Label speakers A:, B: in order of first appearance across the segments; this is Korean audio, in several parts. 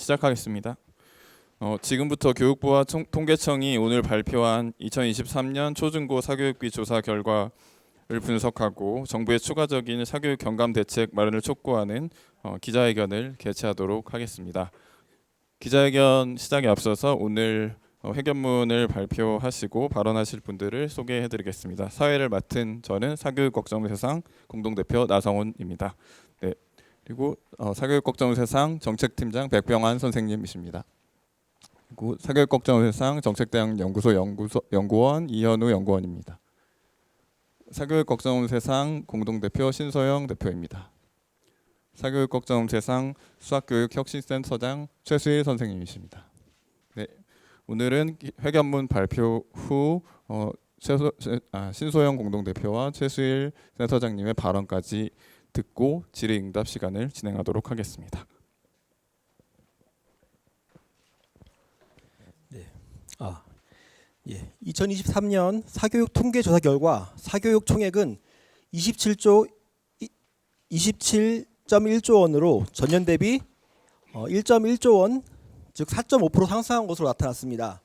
A: 시작하겠습니다. 지금부터 교육부와 통계청이 오늘 발표한 2023년 초중고 사교육비 조사 결과를 분석하고 정부의 추가적인 사교육 경감 대책 마련을 촉구하는 기자회견을 개최하도록 하겠습니다. 기자회견 시작에 앞서서 오늘 회견문을 발표하시고 발언하실 분들을 소개해드리겠습니다. 사회를 맡은 저는 사교육걱정세상 공동대표 나성훈입니다. 네, 그리고 사교육걱정세상 정책팀장 백병환 선생님이십니다. 그리고 사교육걱정세상 정책대학 연구원 이현우 연구원입니다. 사교육걱정세상 공동대표 신소영 대표입니다. 사교육걱정세상 수학교육혁신센터장 최수일 선생님이십니다. 네, 오늘은 회견문 발표 후 신소영 공동대표와 최수일 센터장님의 발언까지 듣고 질의응답 시간을 진행하도록 하겠습니다.
B: 네. 2023년 사교육 통계 조사 결과 사교육 총액은 27.1조 원으로 전년 대비 1.1조 원, 즉 4.5% 상승한 것으로 나타났습니다.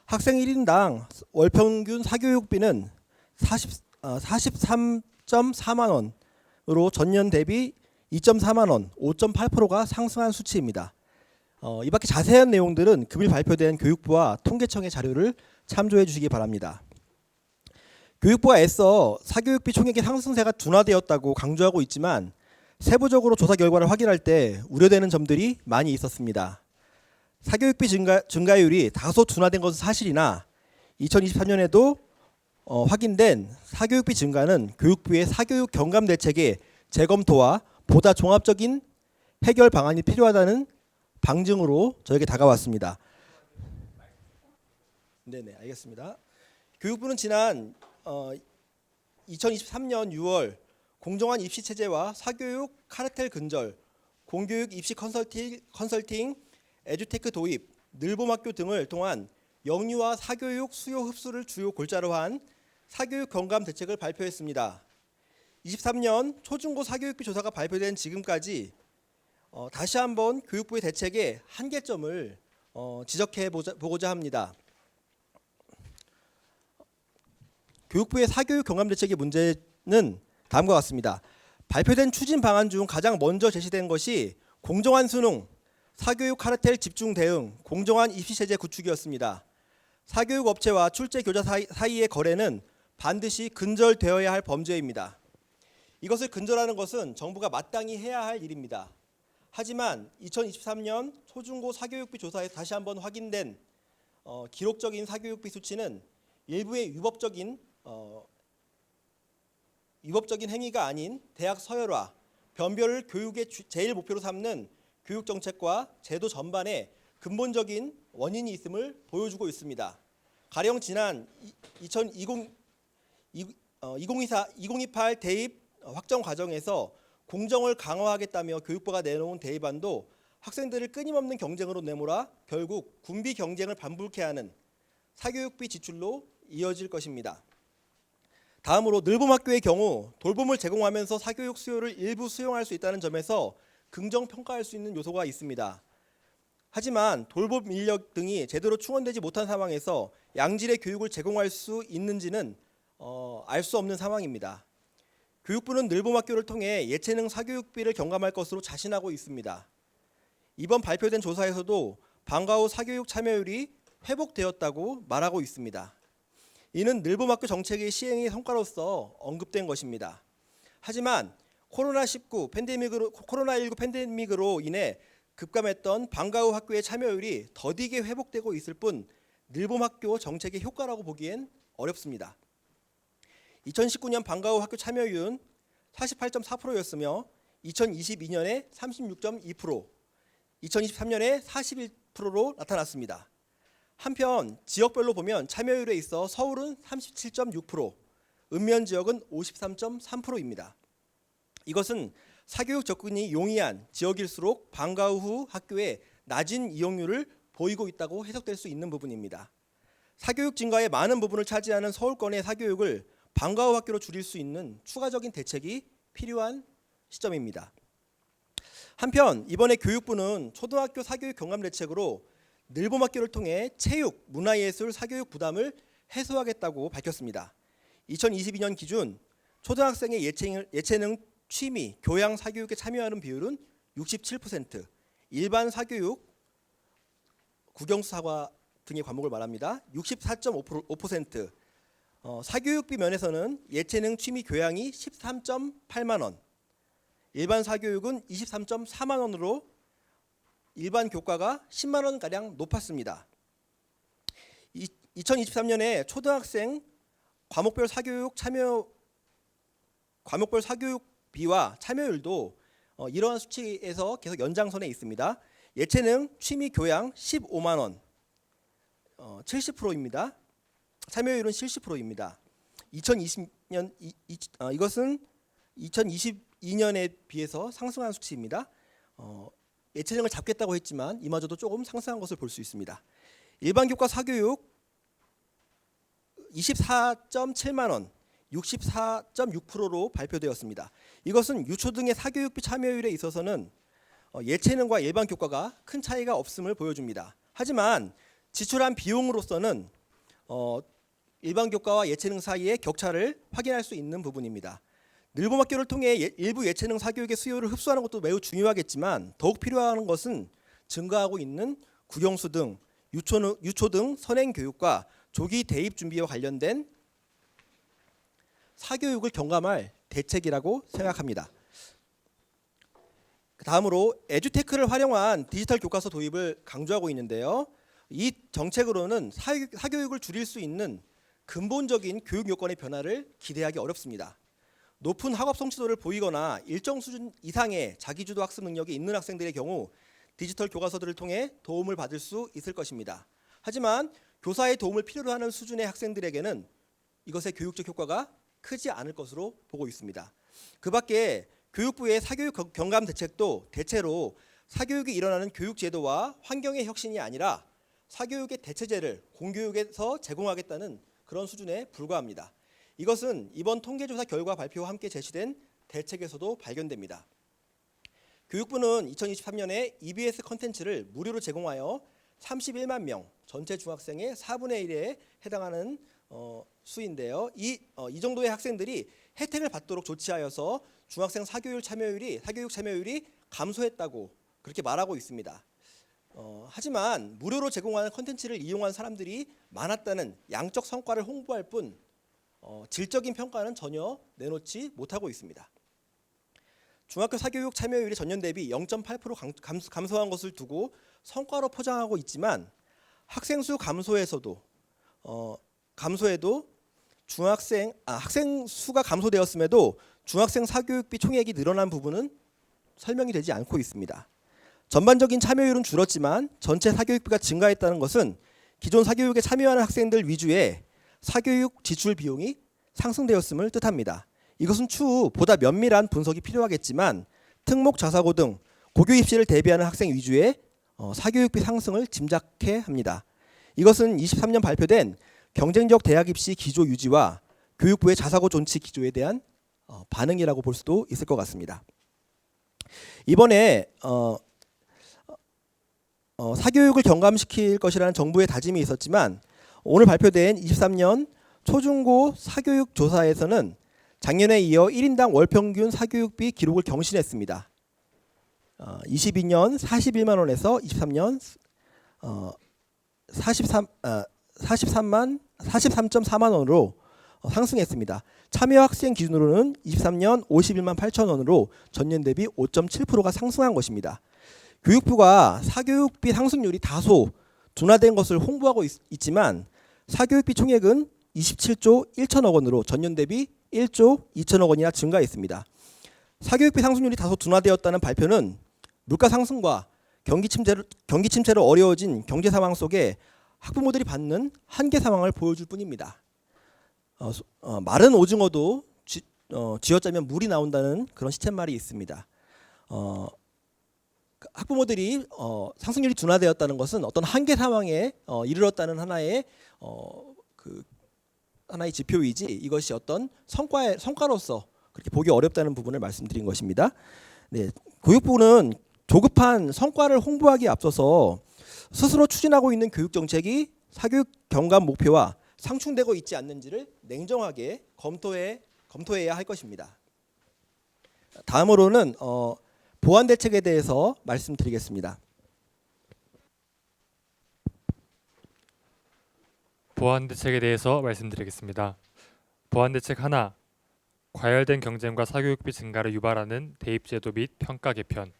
B: 학생 1인당 월 평균 사교육비는 43.4만 원으로 전년 대비 2.4만 원, 5.8%가 상승한 수치입니다. 이 밖에 자세한 내용들은 금일 발표된 교육부와 통계청의 자료를 참조해 주시기 바랍니다. 교육부가 애써 사교육비 총액의 상승세가 둔화되었다고 강조하고 있지만 세부적으로 조사 결과를 확인할 때 우려되는 점들이 많이 있었습니다. 사교육비 증가율이 다소 둔화된 것은 사실이나 2023년에도 확인된 사교육비 증가는 교육부의 사교육 경감 대책의 재검토와 보다 종합적인 해결 방안이 필요하다는 방증으로 저에게 다가왔습니다. 네네, 알겠습니다. 교육부는 지난 2023년 6월 공정한 입시 체제와 사교육 카르텔 근절, 공교육 입시 컨설팅, 에듀테크 도입, 늘봄학교 등을 통한 영유아 사교육 수요 흡수를 주요 골자로 한 사교육 경감 대책을 발표했습니다. 23년 초중고 사교육비 조사가 발표된 지금까지 다시 한번 교육부의 대책의 한계점을 지적해 보고자 합니다. 교육부의 사교육 경감 대책의 문제는 다음과 같습니다. 발표된 추진 방안 중 가장 먼저 제시된 것이 공정한 수능, 사교육 카르텔 집중 대응, 공정한 입시 체제 구축이었습니다. 사교육 업체와 출제 교사 사이의 거래는 반드시 근절되어야 할 범죄입니다. 이것을 근절하는 것은 정부가 마땅히 해야 할 일입니다. 하지만 2023년 초중고 사교육비 조사에 다시 한번 확인된 기록적인 사교육비 수치는 일부의 위법적인 행위가 아닌 대학 서열화, 변별을 교육의 제일 목표로 삼는 교육 정책과 제도 전반에 근본적인 원인이 있음을 보여주고 있습니다. 가령 지난 2028 대입 확정 과정에서 공정을 강화하겠다며 교육부가 내놓은 대입안도 학생들을 끊임없는 경쟁으로 내몰아 결국 군비 경쟁을 반복케 하는 사교육비 지출로 이어질 것입니다. 다음으로 늘봄학교의 경우 돌봄을 제공하면서 사교육 수요를 일부 수용할 수 있다는 점에서 긍정평가할 수 있는 요소가 있습니다. 하지만 돌봄 인력 등이 제대로 충원되지 못한 상황에서 양질의 교육을 제공할 수 있는지는 알 수 없는 상황입니다. 교육부는 늘봄학교를 통해 예체능 사교육비를 경감할 것으로 자신하고 있습니다. 이번 발표된 조사에서도 방과 후 사교육 참여율이 회복되었다고 말하고 있습니다. 이는 늘봄학교 정책의 시행의 성과로서 언급된 것입니다. 하지만 코로나19 팬데믹으로 인해 급감했던 방과 후 학교의 참여율이 더디게 회복되고 있을 뿐 늘봄학교 정책의 효과라고 보기엔 어렵습니다. 2019년 방과 후 학교 참여율은 48.4%였으며 2022년에 36.2%, 2023년에 41%로 나타났습니다. 한편 지역별로 보면 참여율에 있어 서울은 37.6%, 읍면 지역은 53.3%입니다. 이것은 사교육 접근이 용이한 지역일수록 방과 후 학교에 낮은 이용률을 보이고 있다고 해석될 수 있는 부분입니다. 사교육 증가의 많은 부분을 차지하는 서울권의 사교육을 방과 후 학교로 줄일 수 있는 추가적인 대책이 필요한 시점입니다. 한편 이번에 교육부는 초등학교 사교육 경감 대책으로 늘봄학교를 통해 체육, 문화예술, 사교육 부담을 해소하겠다고 밝혔습니다. 2022년 기준 초등학생의 예체능, 취미, 교양 사교육에 참여하는 비율은 67%, 일반 사교육, 국영수 사과 등의 과목을 말합니다. 64.5%, 사교육비 면에서는 예체능, 취미, 교양이 13.8만 원, 일반 사교육은 23.4만 원으로 일반 교과가 10만 원가량 높았습니다. 2023년에 초등학생 과목별 사교육비와 참여율도 이러한 수치에서 계속 연장선에 있습니다. 예체능, 취미, 교양 15만 원, 70%입니다. 참여율은 70%입니다. 2020년 이것은 2022년에 비해서 상승한 수치입니다. 예체능을 잡겠다고 했지만 이마저도 조금 상승한 것을 볼 수 있습니다. 일반 교과 사교육 24.7만 원, 64.6%로 발표되었습니다. 이것은 유초 등의 사교육비 참여율에 있어서는 예체능과 일반 교과가 큰 차이가 없음을 보여줍니다. 하지만 지출한 비용으로서는 일반 교과와 예체능 사이의 격차를 확인할 수 있는 부분입니다. 늘봄학교를 통해 일부 예체능 사교육의 수요를 흡수하는 것도 매우 중요하겠지만 더욱 필요한 것은 증가하고 있는 국영수 등 유초 등 선행 교육과 조기 대입 준비와 관련된 사교육을 경감할 대책이라고 생각합니다. 다음으로 에듀테크를 활용한 디지털 교과서 도입을 강조하고 있는데요. 이 정책으로는 사교육을 줄일 수 있는 근본적인 교육 요건의 변화를 기대하기 어렵습니다. 높은 학업 성취도를 보이거나 일정 수준 이상의 자기주도 학습 능력이 있는 학생들의 경우 디지털 교과서들을 통해 도움을 받을 수 있을 것입니다. 하지만 교사의 도움을 필요로 하는 수준의 학생들에게는 이것의 교육적 효과가 크지 않을 것으로 보고 있습니다. 그 밖에 교육부의 사교육 경감 대책도 대체로 사교육이 일어나는 교육 제도와 환경의 혁신이 아니라 사교육의 대체제를 공교육에서 제공하겠다는 그런 수준에 불과합니다. 이것은 이번 통계조사 결과 발표와 함께 제시된 대책에서도 발견됩니다. 교육부는 2023년에 EBS 컨텐츠를 무료로 제공하여 31만 명, 전체 중학생의 4분의 1에 해당하는 수인데요. 이 정도의 학생들이 혜택을 받도록 조치하여서 중학생 사교육 참여율이 감소했다고 그렇게 말하고 있습니다. 하지만 무료로 제공하는 컨텐츠를 이용한 사람들이 많았다는 양적 성과를 홍보할 뿐 질적인 평가는 전혀 내놓지 못하고 있습니다. 중학교 사교육 참여율이 전년 대비 0.8% 감소한 것을 두고 성과로 포장하고 있지만 학생 수 감소에도 학생 수가 감소되었음에도 중학생 사교육비 총액이 늘어난 부분은 설명이 되지 않고 있습니다. 전반적인 참여율은 줄었지만 전체 사교육비가 증가했다는 것은 기존 사교육에 참여하는 학생들 위주의 사교육 지출 비용이 상승되었음을 뜻합니다. 이것은 추후 보다 면밀한 분석이 필요하겠지만 특목 자사고 등 고교 입시를 대비하는 학생 위주의 사교육비 상승을 짐작해 합니다. 이것은 23년 발표된 경쟁적 대학 입시 기조 유지와 교육부의 자사고 존치 기조에 대한 반응이라고 볼 수도 있을 것 같습니다. 이번에 사교육을 경감시킬 것이라는 정부의 다짐이 있었지만 오늘 발표된 23년 초중고 사교육 조사에서는 작년에 이어 1인당 월평균 사교육비 기록을 경신했습니다. 22년 41만 원에서 23년 43.4만 원으로 상승했습니다. 참여 학생 기준으로는 23년 51만 8천 원으로 전년 대비 5.7%가 상승한 것입니다. 교육부가 사교육비 상승률이 다소 둔화된 것을 홍보하고 있지만 사교육비 총액은 27조 1천억 원으로 전년 대비 1조 2천억 원이나 증가했습니다. 사교육비 상승률이 다소 둔화되었다는 발표는 물가 상승과 경기 침체로 어려워진 경제 상황 속에 학부모들이 받는 한계 상황을 보여줄 뿐입니다. 마른 오징어도 쥐어짜면 물이 나온다는 그런 시쳇말이 있습니다. 학부모들이 상승률이 둔화되었다는 것은 어떤 한계 상황에 이르렀다는 하나의 지표이지 이것이 어떤 성과로서 그렇게 보기 어렵다는 부분을 말씀드린 것입니다. 네, 교육부는 조급한 성과를 홍보하기에 앞서서 스스로 추진하고 있는 교육 정책이 사교육 경감 목표와 상충되고 있지 않는지를 냉정하게 검토해야 할 것입니다. 다음으로는 보완 대책에 대해서 말씀드리겠습니다.
C: 보완 대책에 대해서 말씀드리겠습니다. 보완 대책 하나, 과열된 경쟁과 사교육비 증가를 유발하는 대입제도 및 평가 개편.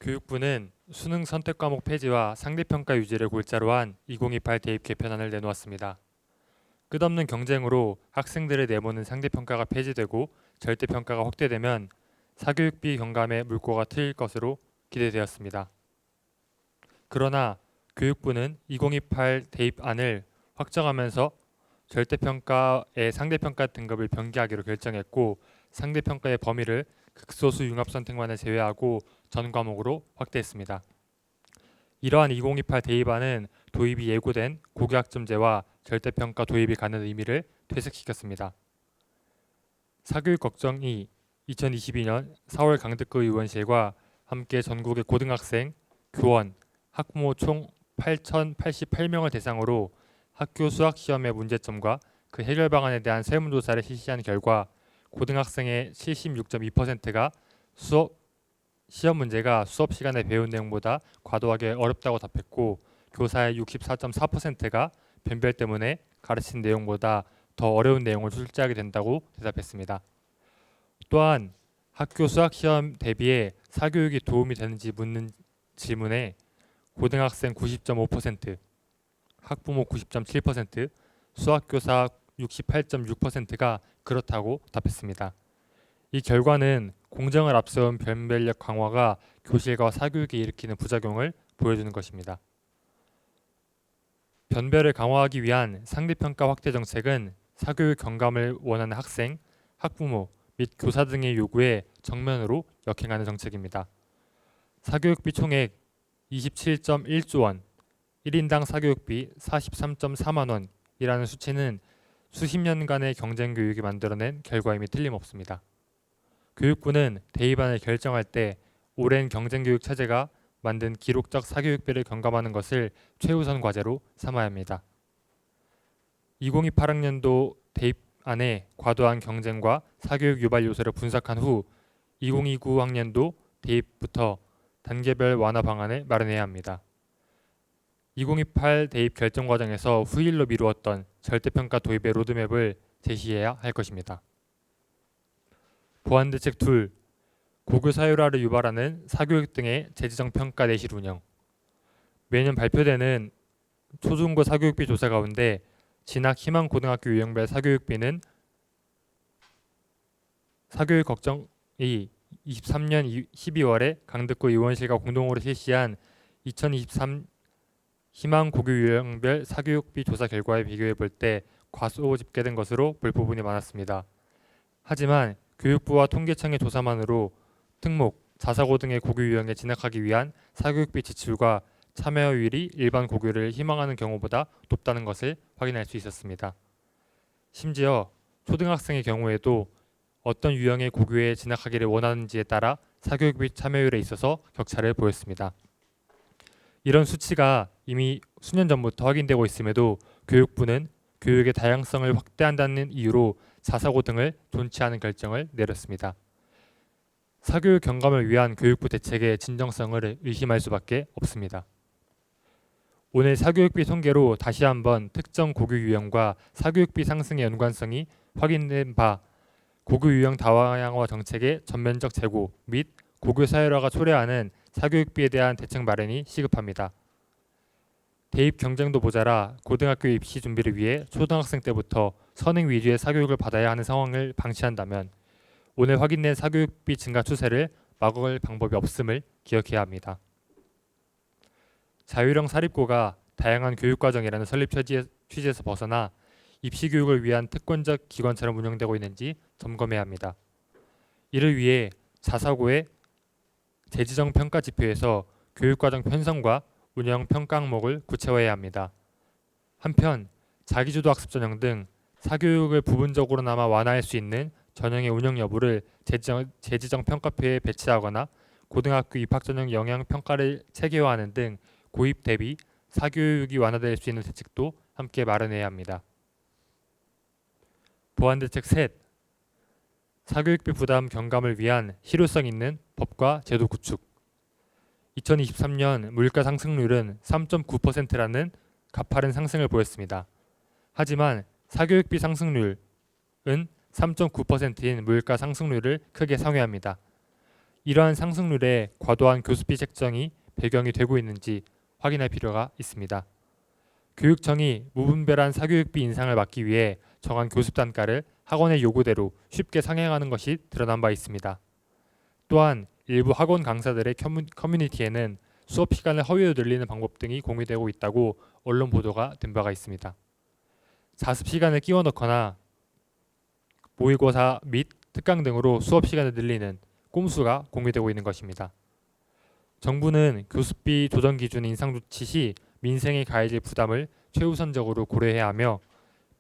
C: 교육부는 수능 선택 과목 폐지와 상대평가 유지를 골자로 한 2028 대입 개편안을 내놓았습니다. 끝없는 경쟁으로 학생들을 내모는 상대평가가 폐지되고 절대평가가 확대되면 사교육비 경감의 물꼬가 트일 것으로 기대되었습니다. 그러나 교육부는 2028 대입안을 확정하면서 절대평가의 상대평가 등급을 변기하기로 결정했고, 상대평가의 범위를 극소수 융합 선택만을 제외하고 전 과목으로 확대했습니다. 이러한 2028 대입안은 도입이 예고된 고교학점제와 절대평가 도입이 가는 의미를 퇴색시켰습니다. 사교육 걱정이 2022년 4월 강북구 의원실과 함께 전국의 고등학생, 교원, 학부모 총 8,088명을 대상으로 학교 수학시험의 문제점과 그 해결 방안에 대한 설문조사를 실시한 결과 고등학생의 76.2%가 시험 문제가 수업 시간에 배운 내용보다 과도하게 어렵다고 답했고, 교사의 64.4%가 변별 때문에 가르친 내용보다 더 어려운 내용을 출제하게 된다고 대답했습니다. 또한 학교 수학시험 대비에 사교육이 도움이 되는지 묻는 질문에 고등학생 90.5%, 학부모 90.7%, 수학교사 68.6%가 그렇다고 답했습니다. 이 결과는 공정을 앞세운 변별력 강화가 교실과 사교육에 일으키는 부작용을 보여주는 것입니다. 변별을 강화하기 위한 상대평가 확대 정책은 사교육 경감을 원하는 학생, 학부모 및 교사 등의 요구에 정면으로 역행하는 정책입니다. 사교육비 총액 27.1조 원, 1인당 사교육비 43.4만 원이라는 수치는 수십 년간의 경쟁 교육이 만들어낸 결과임이 틀림없습니다. 교육부는 대입안을 결정할 때 오랜 경쟁교육 체제가 만든 기록적 사교육비를 경감하는 것을 최우선 과제로 삼아야 합니다. 2028학년도 대입안의 과도한 경쟁과 사교육 유발 요소를 분석한 후 2029학년도 대입부터 단계별 완화 방안을 마련해야 합니다. 2028 대입 결정 과정에서 후일로 미루었던 절대평가 도입의 로드맵을 제시해야 할 것입니다. 보완 대책 2. 고교 사유화를 유발하는 사교육 등의 재지정 평가 내실 운영. 매년 발표되는 초중고 사교육비 조사 가운데 진학 희망 고등학교 유형별 사교육비는 사교육 걱정이 23년 12월에 강북구 의원실과 공동으로 실시한 2023 희망 고교 유형별 사교육비 조사 결과에 비교해 볼 때 과소 집계된 것으로 볼 부분이 많았습니다. 하지만 교육부와 통계청의 조사만으로 특목, 자사고 등의 고교 유형에 진학하기 위한 사교육비 지출과 참여율이 일반 고교를 희망하는 경우보다 높다는 것을 확인할 수 있었습니다. 심지어 초등학생의 경우에도 어떤 유형의 고교에 진학하기를 원하는지에 따라 사교육비 참여율에 있어서 격차를 보였습니다. 이런 수치가 이미 수년 전부터 확인되고 있음에도 교육부는 교육의 다양성을 확대한다는 이유로 자사고 등을 존치 않은 결정을 내렸습니다. 사교육 경감을 위한 교육부 대책의 진정성을 의심할 수밖에 없습니다. 오늘 사교육비 통계로 다시 한번 특정 고교 유형과 사교육비 상승의 연관성이 확인된 바 고교 유형 다양화 정책의 전면적 재고 및 고교 사회화가 초래하는 사교육비에 대한 대책 마련이 시급합니다. 대입 경쟁도 모자라 고등학교 입시 준비를 위해 초등학생 때부터 선행 위주의 사교육을 받아야 하는 상황을 방치한다면 오늘 확인된 사교육비 증가 추세를 막을 방법이 없음을 기억해야 합니다. 자율형 사립고가 다양한 교육과정이라는 설립 취지에서 벗어나 입시교육을 위한 특권적 기관처럼 운영되고 있는지 점검해야 합니다. 이를 위해 자사고의 재지정 평가 지표에서 교육과정 편성과 운영 평가 항목을 구체화해야 합니다. 한편 자기주도 학습 전형 등 사교육을 부분적으로나마 완화할 수 있는 전형의 운영 여부를 재지정 평가표에 배치하거나 고등학교 입학 전형 영양 평가를 체계화하는 등 고입 대비 사교육이 완화될 수 있는 대책도 함께 마련해야 합니다. 보완 대책 셋. 사교육비 부담 경감을 위한 실효성 있는 법과 제도 구축. 2023년 물가 상승률은 3.9%라는 가파른 상승을 보였습니다. 하지만 사교육비 상승률은 3.9%인 물가 상승률을 크게 상회합니다. 이러한 상승률에 과도한 교습비 책정이 배경이 되고 있는지 확인할 필요가 있습니다. 교육청이 무분별한 사교육비 인상을 막기 위해 정한 교습 단가를 학원의 요구대로 쉽게 상향하는 것이 드러난 바 있습니다. 또한 일부 학원 강사들의 커뮤니티에는 수업 시간을 허위로 늘리는 방법 등이 공유되고 있다고 언론 보도가 된 바가 있습니다. 자습 시간을 끼워 넣거나 모의고사 및 특강 등으로 수업 시간을 늘리는 꼼수가 공유되고 있는 것입니다. 정부는 교습비 조정 기준 인상 조치 시 민생에 가해질 부담을 최우선적으로 고려해야 하며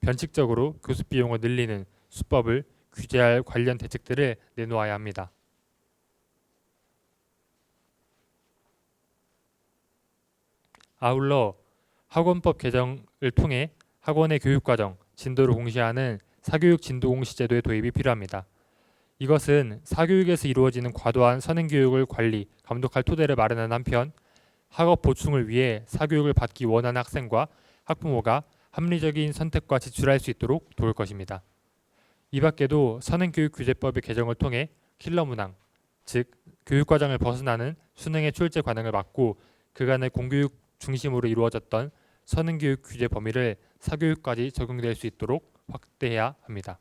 C: 변칙적으로 교습 비용을 늘리는 수법을 규제할 관련 대책들을 내놓아야 합니다. 아울러 학원법 개정을 통해 학원의 교육과정, 진도를 공시하는 사교육 진도공시 제도의 도입이 필요합니다. 이것은 사교육에서 이루어지는 과도한 선행교육을 관리, 감독할 토대를 마련하는 한편 학업 보충을 위해 사교육을 받기 원하는 학생과 학부모가 합리적인 선택과 지출할 수 있도록 도울 것입니다. 이 밖에도 선행교육규제법의 개정을 통해 킬러 문항, 즉 교육과정을 벗어나는 수능의 출제 관행을 막고 그간의 공교육 중심으로 이루어졌던 선행교육 규제 범위를 사교육까지 적용될 수 있도록 확대해야 합니다.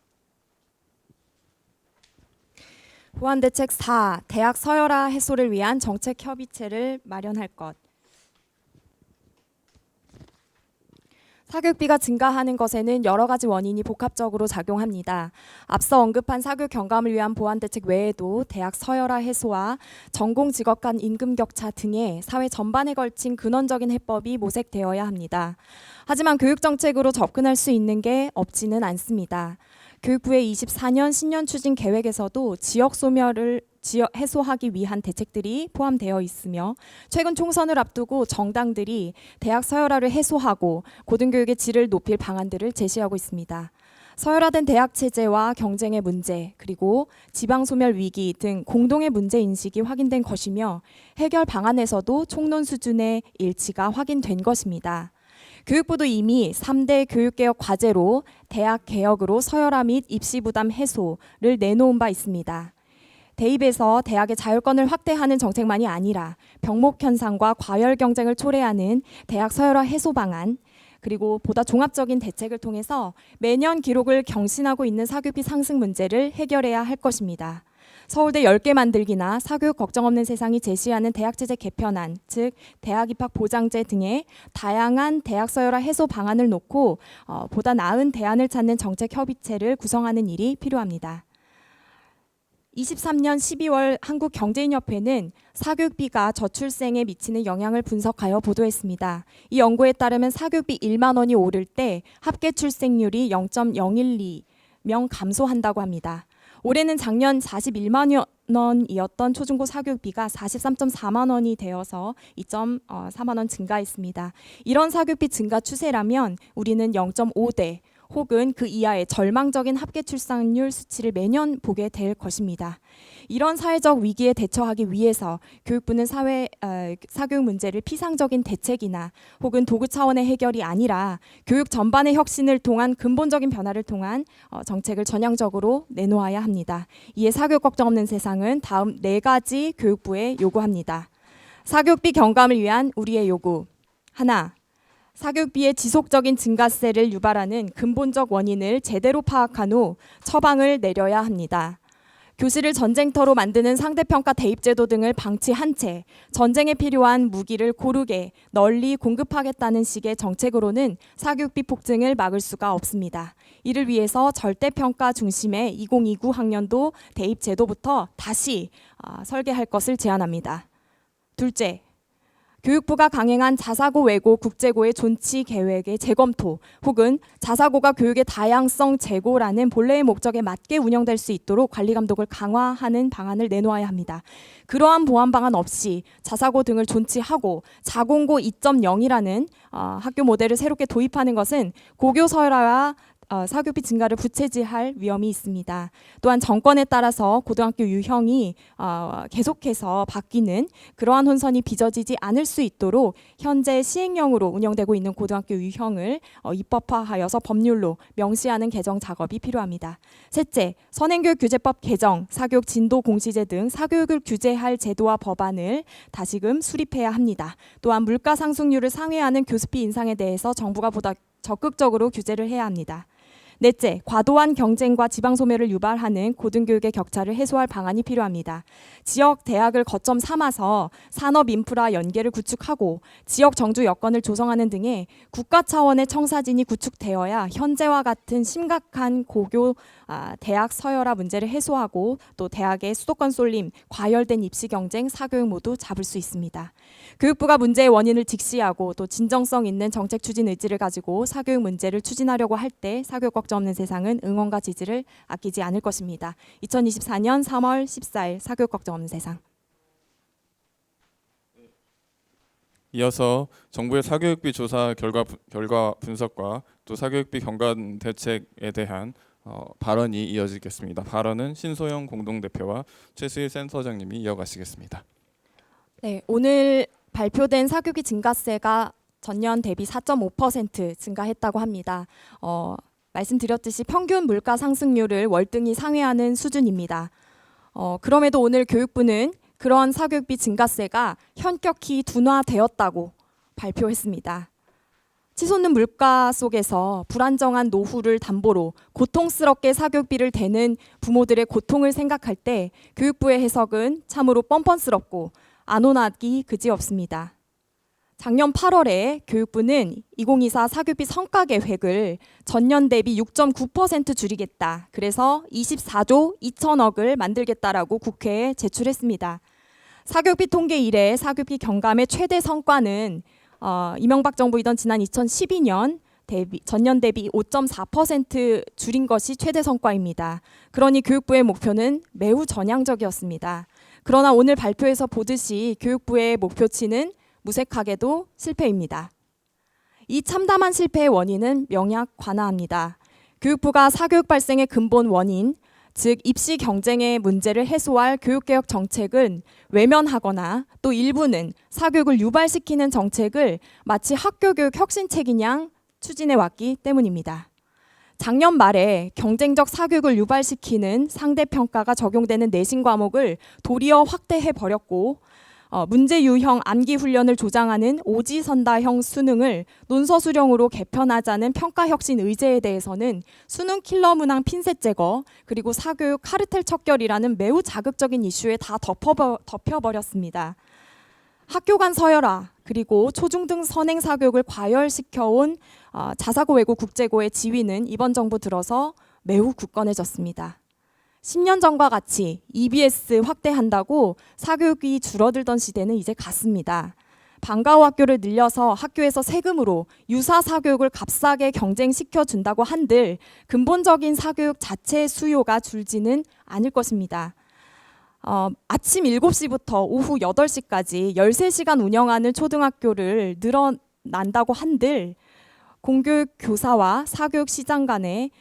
D: 보완 대책 4. 대학 서열화 해소를 위한 정책 협의체를 마련할 것. 사교육비가 증가하는 것에는 여러 가지 원인이 복합적으로 작용합니다. 앞서 언급한 사교육 경감을 위한 보완 대책 외에도 대학 서열화 해소와 전공 직업 간 임금 격차 등의 사회 전반에 걸친 근원적인 해법이 모색되어야 합니다. 하지만 교육 정책으로 접근할 수 있는 게 없지는 않습니다. 교육부의 24년 신년 추진 계획에서도 지역 소멸을 해소하기 위한 대책들이 포함되어 있으며 최근 총선을 앞두고 정당들이 대학 서열화를 해소하고 고등교육의 질을 높일 방안들을 제시하고 있습니다. 서열화된 대학 체제와 경쟁의 문제, 그리고 지방 소멸 위기 등 공동의 문제 인식이 확인된 것이며 해결 방안에서도 총론 수준의 일치가 확인된 것입니다. 교육부도 이미 3대 교육개혁 과제로 대학 개혁으로 서열화 및 입시 부담 해소를 내놓은 바 있습니다. 대입에서 대학의 자율권을 확대하는 정책만이 아니라 병목 현상과 과열 경쟁을 초래하는 대학 서열화 해소 방안, 그리고 보다 종합적인 대책을 통해서 매년 기록을 경신하고 있는 사교육비 상승 문제를 해결해야 할 것입니다. 서울대 10개 만들기나 사교육 걱정 없는 세상이 제시하는 대학체제 개편안, 즉 대학 입학 보장제 등의 다양한 대학 서열화 해소 방안을 놓고 보다 나은 대안을 찾는 정책 협의체를 구성하는 일이 필요합니다. 23년 12월 한국경제인협회는 사교육비가 저출생에 미치는 영향을 분석하여 보도했습니다. 이 연구에 따르면 사교육비 1만 원이 오를 때 합계 출생률이 0.012명 감소한다고 합니다. 올해는 작년 41만 원이었던 초중고 사교육비가 43.4만 원이 되어서 2.4만 원 증가했습니다. 이런 사교육비 증가 추세라면 우리는 0.5대 혹은 그 이하의 절망적인 합계 출산율 수치를 매년 보게 될 것입니다. 이런 사회적 위기에 대처하기 위해서 교육부는 사교육 문제를 피상적인 대책이나 혹은 도구 차원의 해결이 아니라 교육 전반의 혁신을 통한 근본적인 변화를 통한 정책을 전향적으로 내놓아야 합니다. 이에 사교육 걱정 없는 세상은 다음 4가지 교육부에 요구합니다. 사교육비 경감을 위한 우리의 요구. 하나, 사교육비의 지속적인 증가세를 유발하는 근본적 원인을 제대로 파악한 후 처방을 내려야 합니다. 교실을 전쟁터로 만드는 상대평가 대입제도 등을 방치한 채 전쟁에 필요한 무기를 고르게 널리 공급하겠다는 식의 정책으로는 사교육비 폭증을 막을 수가 없습니다. 이를 위해서 절대평가 중심의 2029 학년도 대입제도부터 다시 설계할 것을 제안합니다. 둘째, 교육부가 강행한 자사고 외고 국제고의 존치 계획의 재검토 혹은 자사고가 교육의 다양성 제고라는 본래의 목적에 맞게 운영될 수 있도록 관리 감독을 강화하는 방안을 내놓아야 합니다. 그러한 보완 방안 없이 자사고 등을 존치하고 자공고 2.0이라는 학교 모델을 새롭게 도입하는 것은 고교 서열화와 사교비 증가를 부채질할 위험이 있습니다. 또한 정권에 따라서 고등학교 유형이 계속해서 바뀌는 그러한 혼선이 빚어지지 않을 수 있도록 현재 시행령으로 운영되고 있는 고등학교 유형을 입법화하여서 법률로 명시하는 개정 작업이 필요합니다. 셋째, 선행교육규제법 개정, 사교육 진도 공시제 등 사교육을 규제할 제도와 법안을 다시금 수립해야 합니다. 또한 물가 상승률을 상회하는 교수비 인상에 대해서 정부가 보다 적극적으로 규제를 해야 합니다. 넷째, 과도한 경쟁과 지방 소멸을 유발하는 고등교육의 격차를 해소할 방안이 필요합니다. 지역 대학을 거점 삼아서 산업 인프라 연계를 구축하고 지역 정주 여건을 조성하는 등의 국가 차원의 청사진이 구축되어야 현재와 같은 심각한 고교 대학 서열화 문제를 해소하고 또 대학의 수도권 쏠림, 과열된 입시 경쟁, 사교육 모두 잡을 수 있습니다. 교육부가 문제의 원인을 직시하고 또 진정성 있는 정책 추진 의지를 가지고 사교육 문제를 추진하려고 할 때 사교육 걱정 없는 세상은 응원과 지지를 아끼지 않을 것입니다. 2024년 3월 14일 사교육 걱정 없는 세상.
A: 이어서 정부의 사교육비 조사 결과 분석과 또 사교육비 경감 대책에 대한 발언이 이어지겠습니다. 발언은 신소영 공동대표와 최수일 센터장님이 이어가시겠습니다.
D: 네, 오늘 발표된 사교육비 증가세가 전년 대비 4.5% 증가했다고 합니다. 말씀드렸듯이 평균 물가 상승률을 월등히 상회하는 수준입니다. 그럼에도 오늘 교육부는 그런 사교육비 증가세가 현격히 둔화되었다고 발표했습니다. 치솟는 물가 속에서 불안정한 노후를 담보로 고통스럽게 사교육비를 대는 부모들의 고통을 생각할 때 교육부의 해석은 참으로 뻔뻔스럽고 안온하기 그지없습니다. 작년 8월에 교육부는 2024 사교육비 성과 계획을 전년 대비 6.9% 줄이겠다. 그래서 24조 2천억을 만들겠다라고 국회에 제출했습니다. 사교육비 통계 이래 사교육비 경감의 최대 성과는 이명박 정부이던 지난 2012년 전년 대비 5.4% 줄인 것이 최대 성과입니다. 그러니 교육부의 목표는 매우 전향적이었습니다. 그러나 오늘 발표에서 보듯이 교육부의 목표치는 무색하게도 실패입니다. 이 참담한 실패의 원인은 명약 관아합니다. 교육부가 사교육 발생의 근본 원인, 즉 입시 경쟁의 문제를 해소할 교육개혁 정책은 외면하거나 또 일부는 사교육을 유발시키는 정책을 마치 학교교육 혁신책이냥 추진해 왔기 때문입니다. 작년 말에 경쟁적 사교육을 유발시키는 상대평가가 적용되는 내신 과목을 도리어 확대해 버렸고 문제 유형 암기 훈련을 조장하는 오지선다형 수능을 논서 수령으로 개편하자는 평가 혁신 의제에 대해서는 수능 킬러 문항 핀셋 제거 그리고 사교육 카르텔 척결이라는 매우 자극적인 이슈에 다 덮여버렸습니다. 학교 간 서열화 그리고 초중등 선행 사교육을 과열시켜온 자사고 외고 국제고의 지위는 이번 정부 들어서 매우 굳건해졌습니다. 10년 전과 같이 EBS 확대한다고 사교육이 줄어들던 시대는 이제 갔습니다. 방과후 학교를 늘려서 학교에서 세금으로 유사 사교육을 값싸게 경쟁시켜 준다고 한들 근본적인 사교육 자체의 수요가 줄지는 않을 것입니다. 아침 7시부터 오후 8시까지 13시간 운영하는 초등학교를 늘어난다고 한들 공교육 교사와 사교육 시장 간의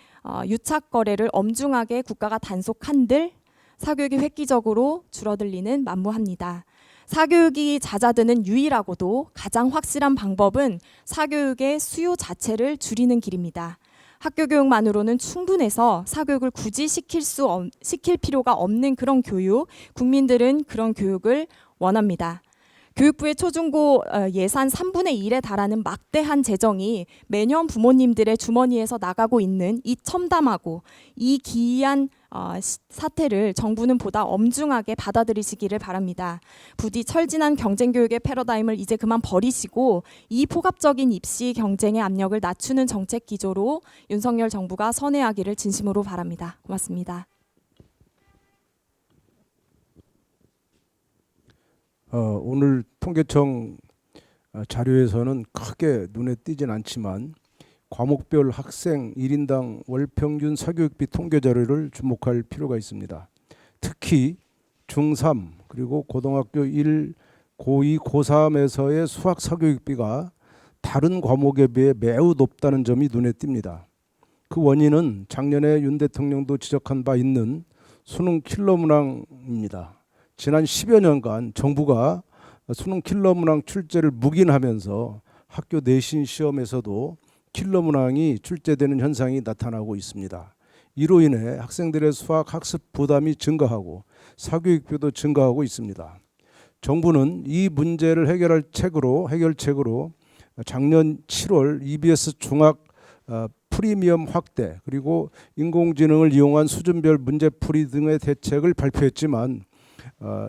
D: 유착 거래를 엄중하게 국가가 단속한들 사교육이 획기적으로 줄어들리는 만무합니다. 사교육이 잦아드는 유일하고도 가장 확실한 방법은 사교육의 수요 자체를 줄이는 길입니다. 학교 교육만으로는 충분해서 사교육을 굳이 시킬 필요가 없는 그런 교육, 국민들은 그런 교육을 원합니다. 교육부의 초중고 예산 3분의 1에 달하는 막대한 재정이 매년 부모님들의 주머니에서 나가고 있는 이 첨담하고 이 기이한 사태를 정부는 보다 엄중하게 받아들이시기를 바랍니다. 부디 철진한 경쟁교육의 패러다임을 이제 그만 버리시고 이 포갑적인 입시 경쟁의 압력을 낮추는 정책 기조로 윤석열 정부가 선회하기를 진심으로 바랍니다. 고맙습니다.
E: 오늘 통계청 자료에서는 크게 눈에 띄진 않지만 과목별 학생 1인당 월 평균 사교육비 통계 자료를 주목할 필요가 있습니다. 특히 중3 그리고 고등학교 1, 고2, 고3에서의 수학 사교육비가 다른 과목에 비해 매우 높다는 점이 눈에 띕니다. 그 원인은 작년에 윤 대통령도 지적한 바 있는 수능 킬러 문항입니다. 지난 10여 년간 정부가 수능 킬러 문항 출제를 묵인하면서 학교 내신 시험에서도 킬러 문항이 출제되는 현상이 나타나고 있습니다. 이로 인해 학생들의 수학 학습 부담이 증가하고 사교육비도 증가하고 있습니다. 정부는 이 문제를 해결책으로 작년 7월 EBS 중학 프리미엄 확대 그리고 인공지능을 이용한 수준별 문제풀이 등의 대책을 발표했지만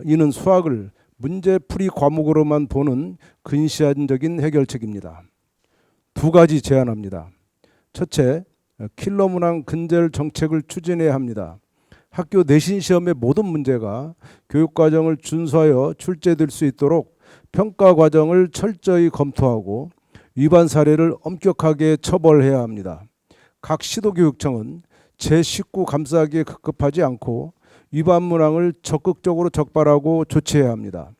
E: 이는 수학을 문제풀이 과목으로만 보는 근시안적인 해결책입니다. 두 가지 제안합니다. 첫째, 킬러 문항 근절 정책을 추진해야 합니다. 학교 내신 시험의 모든 문제가 교육과정을 준수하여 출제될 수 있도록 평가 과정을 철저히 검토하고 위반 사례를 엄격하게 처벌해야 합니다. 각 시도교육청은 제19 감싸기에 급급하지 않고 위반 문항을 적극적으로 적발하고 조치해야 합니다.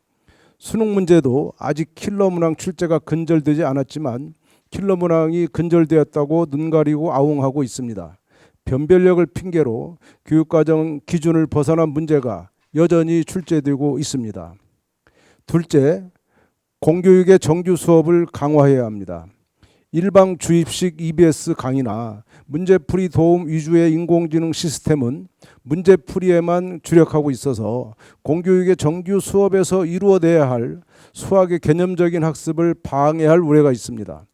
E: 수능 문제도 아직 킬러 문항 출제가 근절되지 않았지만 킬러 문항이 근절되었다고 눈 가리고 아웅하고 있습니다. 변별력을 핑계로 교육과정 기준을 벗어난 문제가 여전히 출제되고 있습니다. 둘째, 공교육의 정규 수업을 강화해야 합니다. 일방 주입식 EBS 강의나 문제풀이 도움 위주의 인공지능 시스템은 문제풀이에만 주력하고 있어서 공교육의 정규 수업에서 이루어내야 할 수학의 개념적인 학습을 방해할 우려가 있습니다.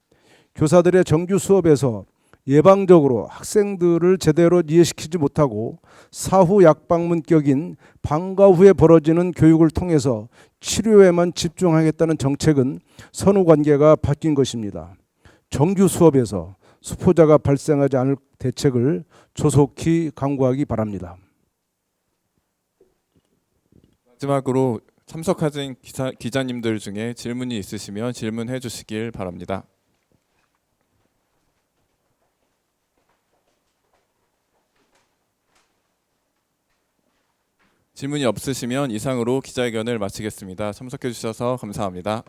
E: 교사들의 정규 수업에서 예방적으로 학생들을 제대로 이해시키지 못하고 사후 약방문격인 방과 후에 벌어지는 교육을 통해서 치료에만 집중하겠다는 정책은 선후관계가 바뀐 것입니다. 정규 수업에서 수포자가 발생하지 않을 대책을 조속히 강구하기 바랍니다.
A: 마지막으로 참석하신 기자님들 중에 질문이 있으시면 질문해 주시길 바랍니다. 질문이 없으시면 이상으로 기자회견을 마치겠습니다. 참석해 주셔서 감사합니다.